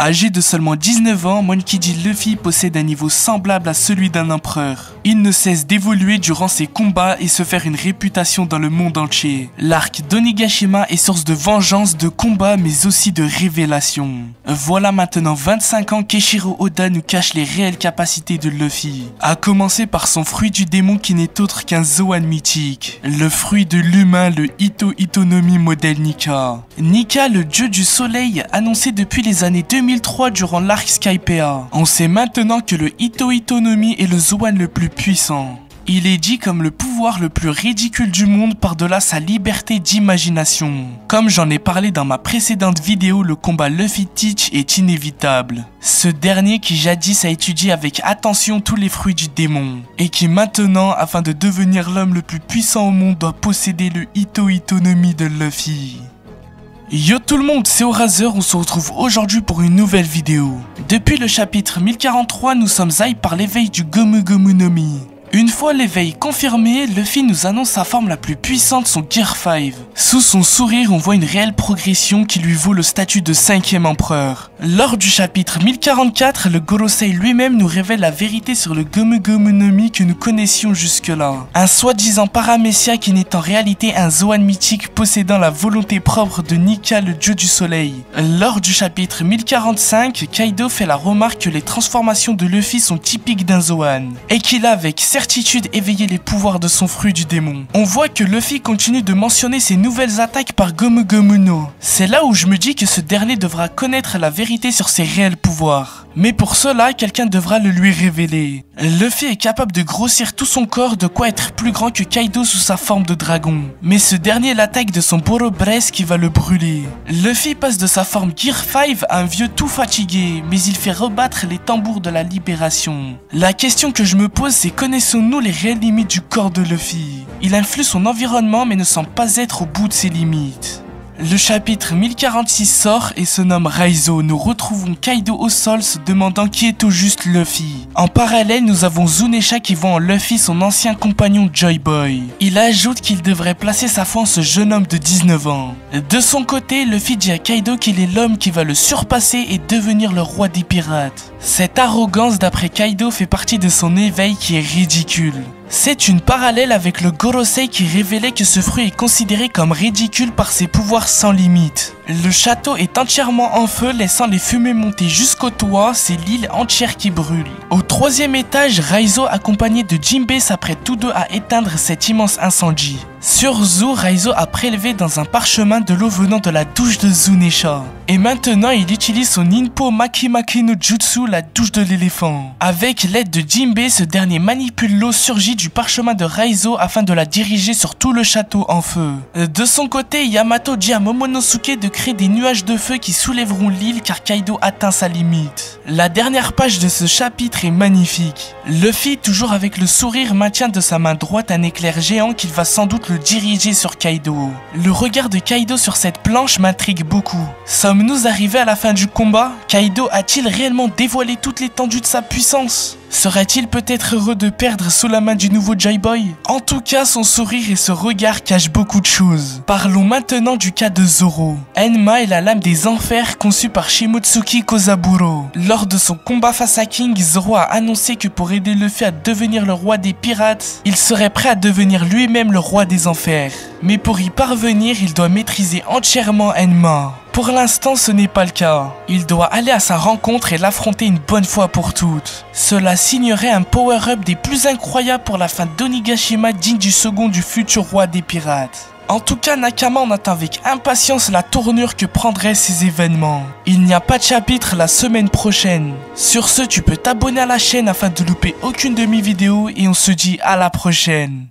Âgé de seulement 19 ans, Monkey D. Luffy possède un niveau semblable à celui d'un empereur. Il ne cesse d'évoluer durant ses combats et se faire une réputation dans le monde entier. L'arc d'Onigashima est source de vengeance, de combat mais aussi de révélation. Voilà maintenant 25 ans qu'Eiichiro Oda nous cache les réelles capacités de Luffy. À commencer par son fruit du démon qui n'est autre qu'un Zoan mythique. Le fruit de l'humain, le Ito Itonomi modèle Nika. Nika, le dieu du soleil, annoncé depuis les années 2003 durant l'arc Skypiea. On sait maintenant que le Ito Itonomi est le Zoan le plus puissant. Il est dit comme le pouvoir le plus ridicule du monde par-delà sa liberté d'imagination. Comme j'en ai parlé dans ma précédente vidéo, le combat Luffy-Teach est inévitable. Ce dernier qui jadis a étudié avec attention tous les fruits du démon, et qui maintenant, afin de devenir l'homme le plus puissant au monde, doit posséder le Ito Itonomi de Luffy. Yo tout le monde, c'est Orazer, on se retrouve aujourd'hui pour une nouvelle vidéo. Depuis le chapitre 1043, nous sommes hype par l'éveil du Gomu Gomu no Mi. Une fois l'éveil confirmé, Luffy nous annonce sa forme la plus puissante, son Gear 5. Sous son sourire, on voit une réelle progression qui lui vaut le statut de 5e empereur. Lors du chapitre 1044, le Gorosei lui-même nous révèle la vérité sur le Gomu Gomu no Mi que nous connaissions jusque-là. Un soi-disant Paramecia qui n'est en réalité un Zoan mythique possédant la volonté propre de Nika, le dieu du soleil. Lors du chapitre 1045, Kaido fait la remarque que les transformations de Luffy sont typiques d'un Zoan, et qu'il a avec certitude éveillé les pouvoirs de son fruit du démon. On voit que Luffy continue de mentionner ses nouvelles attaques par Gomu Gomu no. C'est là où je me dis que ce dernier devra connaître la vérité sur ses réels pouvoirs. Mais pour cela, quelqu'un devra le lui révéler. Luffy est capable de grossir tout son corps, de quoi être plus grand que Kaido sous sa forme de dragon. Mais ce dernier l'attaque de son Boro Breath qui va le brûler. Luffy passe de sa forme Gear 5 à un vieux tout fatigué, mais il fait rebattre les tambours de la libération. La question que je me pose, c'est connaissons-nous les réelles limites du corps de Luffy? Il influe son environnement mais ne semble pas être au bout de ses limites. Le chapitre 1046 sort et se nomme Raizo. Nous retrouvons Kaido au sol se demandant qui est au juste Luffy. En parallèle, nous avons Zunesha qui voit en Luffy son ancien compagnon Joy Boy. Il ajoute qu'il devrait placer sa foi en ce jeune homme de 19 ans. De son côté, Luffy dit à Kaido qu'il est l'homme qui va le surpasser et devenir le roi des pirates. Cette arrogance d'après Kaido fait partie de son éveil qui est ridicule. C'est une parallèle avec le Gorosei qui révélait que ce fruit est considéré comme ridicule par ses pouvoirs sans limite. Le château est entièrement en feu, laissant les fumées monter jusqu'au toit, c'est l'île entière qui brûle. Au 3e étage, Raizo accompagné de Jinbei s'apprête tous deux à éteindre cet immense incendie. Sur Zou, Raizo a prélevé dans un parchemin de l'eau venant de la douche de Zunesha. Et maintenant, il utilise son Ninpo Maki Maki no Jutsu, la douche de l'éléphant. Avec l'aide de Jinbei, ce dernier manipule l'eau surgie du parchemin de Raizo afin de la diriger sur tout le château en feu. De son côté, Yamato dit à Momonosuke de créer des nuages de feu qui soulèveront l'île car Kaido atteint sa limite. La dernière page de ce chapitre est magnifique. Luffy, toujours avec le sourire, maintient de sa main droite un éclair géant qu'il va sans doute le diriger sur Kaido. Le regard de Kaido sur cette planche m'intrigue beaucoup. Sommes-nous arrivés à la fin du combat? Kaido a-t-il réellement dévoilé toute l'étendue de sa puissance? Serait-il peut-être heureux de perdre sous la main du nouveau Joy Boy? En tout cas, son sourire et ce regard cachent beaucoup de choses. Parlons maintenant du cas de Zoro. Enma est la lame des enfers conçue par Shimotsuki Kozaburo. Lors de son combat face à King, Zoro a annoncé que pour aider Luffy à devenir le roi des pirates, il serait prêt à devenir lui-même le roi des enfers. Mais pour y parvenir, il doit maîtriser entièrement Enma. Pour l'instant, ce n'est pas le cas. Il doit aller à sa rencontre et l'affronter une bonne fois pour toutes. Cela signerait un power-up des plus incroyables pour la fin d'Onigashima, digne du second du futur roi des pirates. En tout cas, Nakama en attend avec impatience la tournure que prendraient ces événements. Il n'y a pas de chapitre la semaine prochaine. Sur ce, tu peux t'abonner à la chaîne afin de louper aucune de mes vidéos et on se dit à la prochaine.